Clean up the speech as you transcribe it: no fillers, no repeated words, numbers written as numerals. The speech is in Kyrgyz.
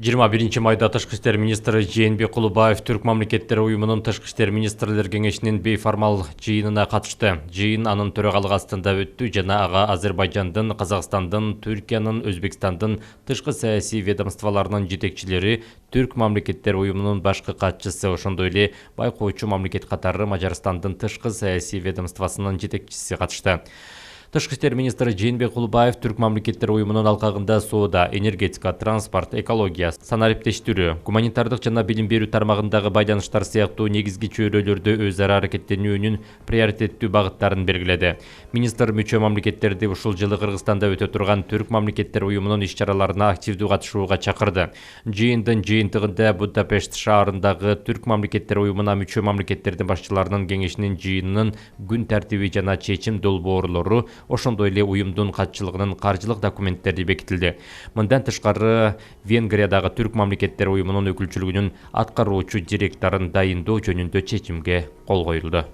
21 майда Тышкы иштер министри Жээнбек Кулубаев Түрк мамлекеттери уюмунун Тышкы иштер министрлер кеңешинин бейформал жыйынына катышты. Жыйын анын төрагалыгы астында өттү жана ага Азербайжандын, Казакстандын, Түркиянын, Өзбекстандын тышкы саясий ведомстволорунун жетекчилери, Түрк мамлекеттери уюмунун башкы катчысы, ошондой эле байкоочу мамлекет катары Мажарстандын тышкы саясий ведомствосунун жетекчиси катышты. Тышкы иштер министри Жээнбек Кулубаев Түрк мамлекеттери уюмунун алкагында соода, энергетика, транспорт, экология, санариптештирүү, гуманитардык жана билим берүү тармагындагы байланыштар сыяктуу негизги чөйрөлөрдө өз ара аракеттенүүнүн приоритеттүү багыттарын белгиледи. Министр мүчө мамлекеттерди ушул жылы Кыргызстанда өтө турган Түрк мамлекеттери уюмунун иш-чараларына активдүү катышууга чакырды. Жыйындын жыйынтыгында Будапешт шаарындагы Түрк мамлекеттери уюмуна мүчө мамлекеттердин башчыларынын кеңешинин жыйынынын күн тартиби жана чечим долбоорлору, ошондой эле уюмдун катчылыгынын каржылык документтери бекитилди. Мындан тышкары Венгриядагы Түрк мамлекеттери уюмунун өкүлчүлүгүнүн аткаруучу директорун дайындоо жөнүндө чечимге кол коюлду.